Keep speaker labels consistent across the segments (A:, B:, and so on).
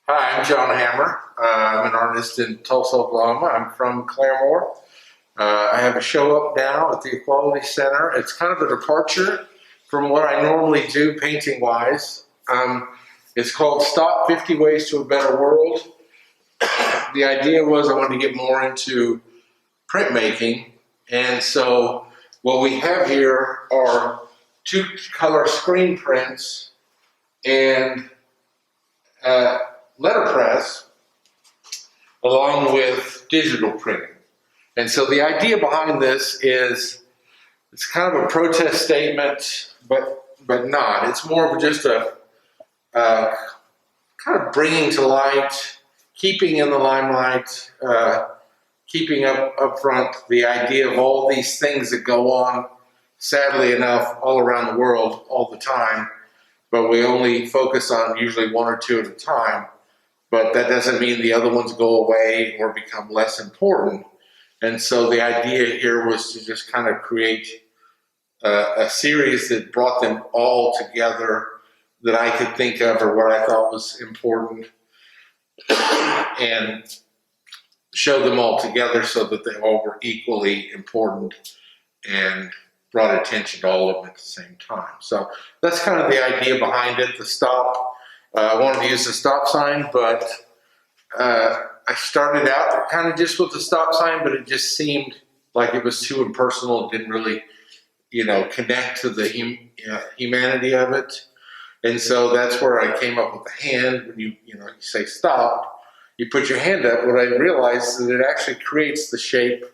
A: Hi, I'm John Hammer. I'm an artist in Tulsa, Oklahoma. I'm from Claremore. I have a show up now at the Equality Center. It's kind of a departure from what I normally do painting-wise. It's called Stop 50 Ways to a Better World. The idea was I wanted to get more into printmaking, and so what we have here are two color screen prints and letterpress along with digital printing. And so the idea behind this is it's kind of a protest statement, but not. It's more of just a kind of bringing to light, keeping in the limelight, keeping up front the idea of all these things that go on, sadly enough, all around the world all the time, but we only focus on usually one or two at a time. But that doesn't mean the other ones go away or become less important. And so the idea here was to just kind of create a series that brought them all together that I could think of or what I thought was important and show them all together so that they all were equally important and brought attention to all of them at the same time. So that's kind of the idea behind it. The stop, I wanted to use the stop sign, but I started out kind of just with the stop sign, but it just seemed like it was too impersonal. It didn't really, connect to the humanity of it. And so that's where I came up with the hand. When you say stop, you put your hand up. What I realized is that it actually creates the shape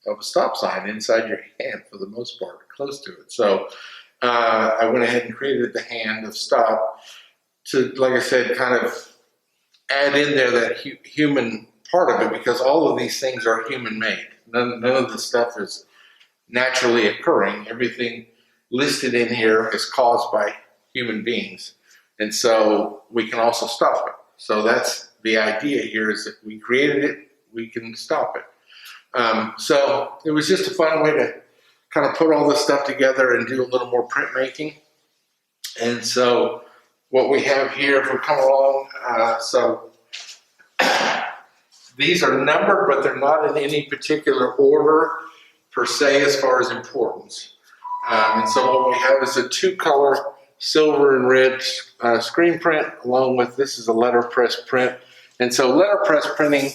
A: of a stop sign inside your hand for the most part, close to it. So I went ahead and created the hand of stop to, like I said, kind of add in there that human part of it, because all of these things are human made. None of the stuff is naturally occurring. Everything listed in here is caused by human beings. And so we can also stop it. So that's the idea here, is that we created it, we can stop it. So it was just a fun way to kind of put all this stuff together and do a little more printmaking. And so what we have here, if we come along, so these are numbered, but they're not in any particular order per se as far as importance. And so what we have is a two-color silver and red screen print, along with this is a letterpress print. And so letterpress printing,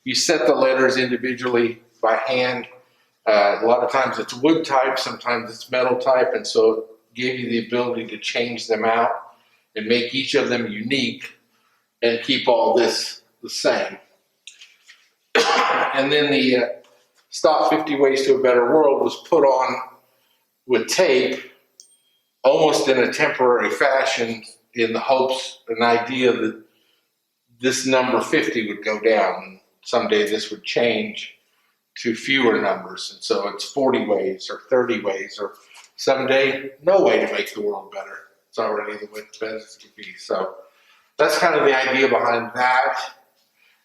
A: you set the letters individually by hand. A lot of times it's wood type, sometimes it's metal type, and so it gave you the ability to change them out and make each of them unique and keep all this the same. And then the Stop 50 Ways to a Better World was put on with tape, almost in a temporary fashion, in the hopes, an idea that this number 50 would go down, and someday this would change to fewer numbers. And so it's 40 ways or 30 ways, or someday no way to make the world better. It's already the way the best it could be. So that's kind of the idea behind that.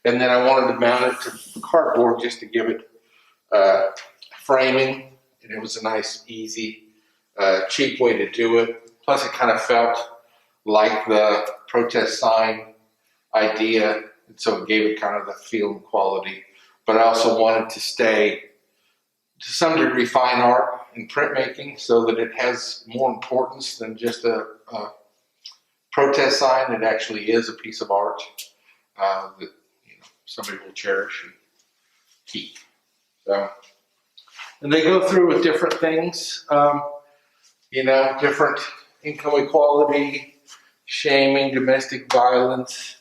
A: And then I wanted to mount it to cardboard just to give it framing. And it was a nice, easy, cheap way to do it. Plus it kind of felt like the protest sign idea. And so it gave it kind of the feel and quality. But I also wanted to stay to some degree fine art in printmaking, so that it has more importance than just a protest sign. It actually is a piece of art that somebody will cherish and keep. So, and they go through with different things, different income equality, shaming, domestic violence.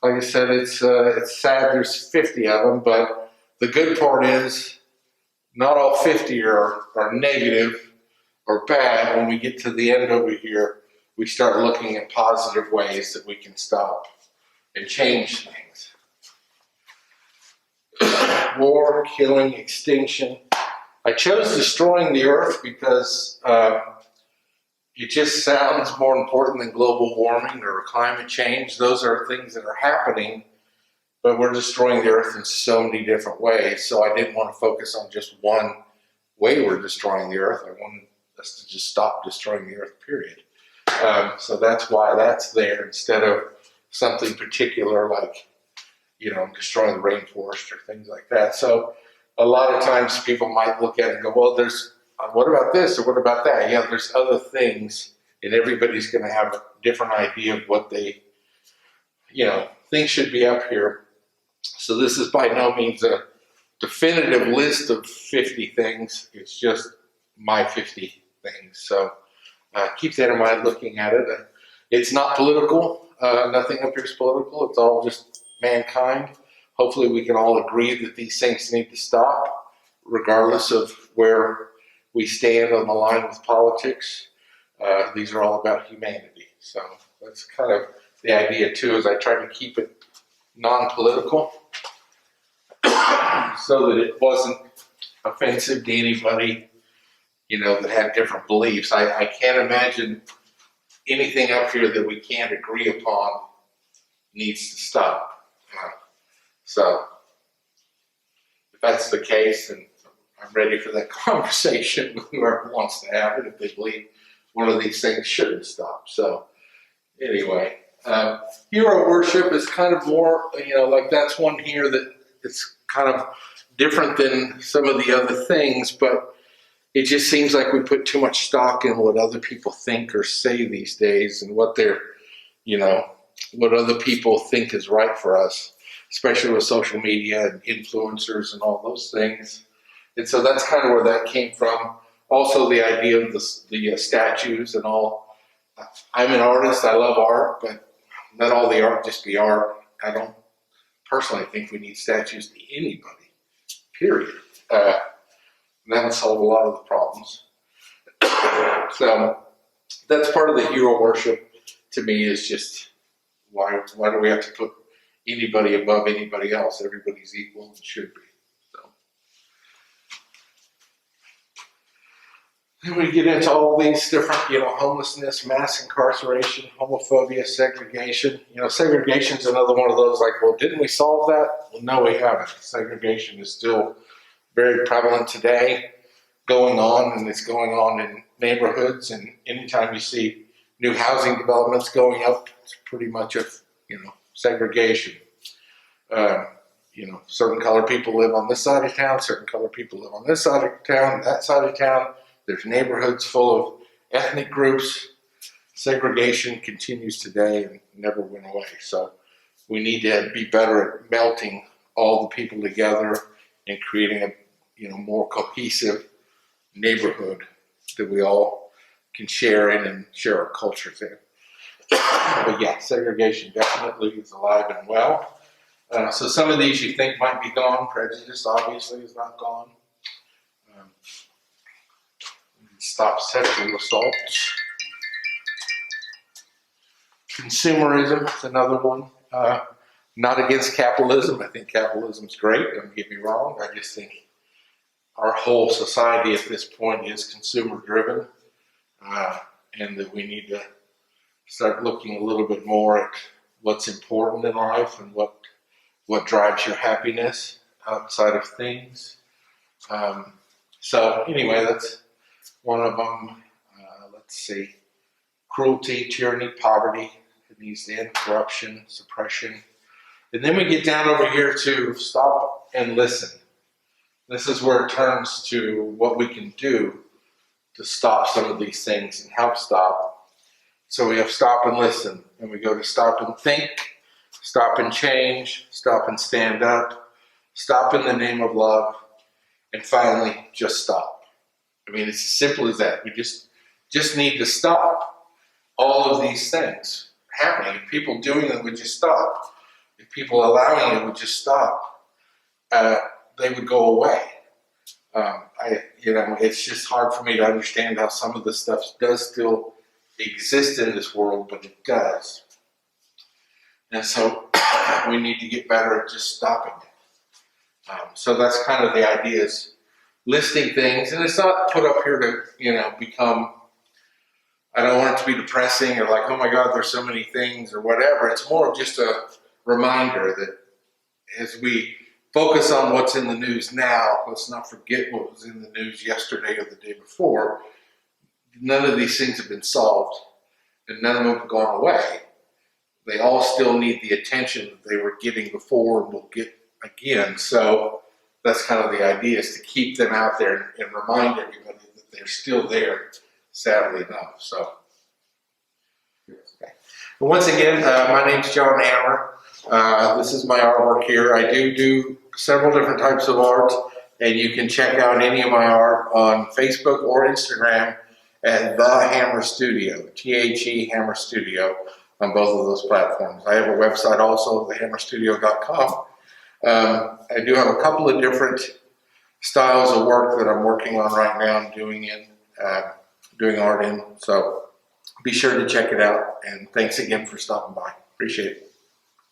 A: Like I said, it's sad there's 50 of them, but the good part is not all 50 are negative or bad. When we get to the end over here, we start looking at positive ways that we can stop and change things. War, killing, extinction. I chose destroying the earth because it just sounds more important than global warming or climate change. Those are things that are happening, but we're destroying the earth in so many different ways. So I didn't want to focus on just one way we're destroying the earth. I wanted us to just stop destroying the earth, period. So that's why that's there, instead of something particular like, destroying the rainforest or things like that. So a lot of times people might look at it and go, well, what about this or what about that? Yeah, there's other things, and everybody's going to have a different idea of what they, things should be up here. So this is by no means a definitive list of 50 things. It's just my 50 things. So keep that in mind looking at it. It's not political. Nothing up here is political. It's all just mankind. Hopefully we can all agree that these things need to stop, regardless of where we stand on the line with politics. These are all about humanity. So that's kind of the idea too, is I try to keep it non-political so that it wasn't offensive to anybody, that had different beliefs. I can't imagine anything up here that we can't agree upon needs to stop. So if that's the case, then I'm ready for that conversation with whoever wants to have it, if they believe one of these things shouldn't stop. So anyway, hero worship is kind of more, like that's one here that it's kind of different than some of the other things, but it just seems like we put too much stock in what other people think or say these days, and what they're, what other people think is right for us, especially with social media and influencers and all those things. And so that's kind of where that came from. Also the idea of the statues and all. I'm an artist, I love art, but let all the art just be art. I don't personally think we need statues to anybody, period. That would solve a lot of the problems. So that's part of the hero worship to me, is just why do we have to put anybody above anybody else? Everybody's equal and should be. So then we get into all these different, homelessness, mass incarceration, homophobia, segregation. Segregation's another one of those like, well, didn't we solve that? Well, no, we haven't. Segregation is still very prevalent today, going on, and it's going on in neighborhoods. And anytime you see new housing developments going up, it's pretty much a, segregation. Certain colored people live on this side of town, certain colored people live on this side of town, that side of town. There's neighborhoods full of ethnic groups. Segregation continues today and never went away. So we need to be better at melting all the people together and creating a more cohesive neighborhood that we all can share in and share our cultures in. But yeah, segregation definitely is alive and well. So some of these you think might be gone. Prejudice obviously is not gone. Stop sexual assault. Consumerism is another one. Not against capitalism. I think capitalism's great, don't get me wrong. I just think our whole society at this point is consumer driven, and that we need to start looking a little bit more at what's important in life and what drives your happiness outside of things. So anyway, that's one of them. Let's see. Cruelty, tyranny, poverty. It needs to end. Corruption, suppression. And then we get down over here to stop and listen. This is where it turns to what we can do to stop some of these things and help stop. So we have stop and listen, and we go to stop and think, stop and change, stop and stand up, stop in the name of love, and finally, just stop. I mean, it's as simple as that. We just need to stop all of these things happening. If people doing it would just stop. If people allowing it would just stop, they would go away. It's just hard for me to understand how some of this stuff does still exist in this world, but it does. And so we need to get better at just stopping it. So that's kind of the idea, is listing things, and it's not put up here to, become, I don't want it to be depressing or like, oh my God, there's so many things or whatever. It's more of just a reminder that as we focus on what's in the news now, let's not forget what was in the news yesterday or the day before. None of these things have been solved, and none of them have gone away. they all still need the attention that they were getting before and will get again. So that's kind of the idea, is to keep them out there and remind everybody that they're still there, sadly enough. So, okay. But once again, my name's John Hammer. This is my artwork here. I do several different types of art, and you can check out any of my art on Facebook or Instagram at The Hammer Studio, THE Hammer Studio, on both of those platforms. I have a website also, thehammerstudio.com. I do have a couple of different styles of work that I'm working on right now and doing art in. So be sure to check it out. And thanks again for stopping by. Appreciate it.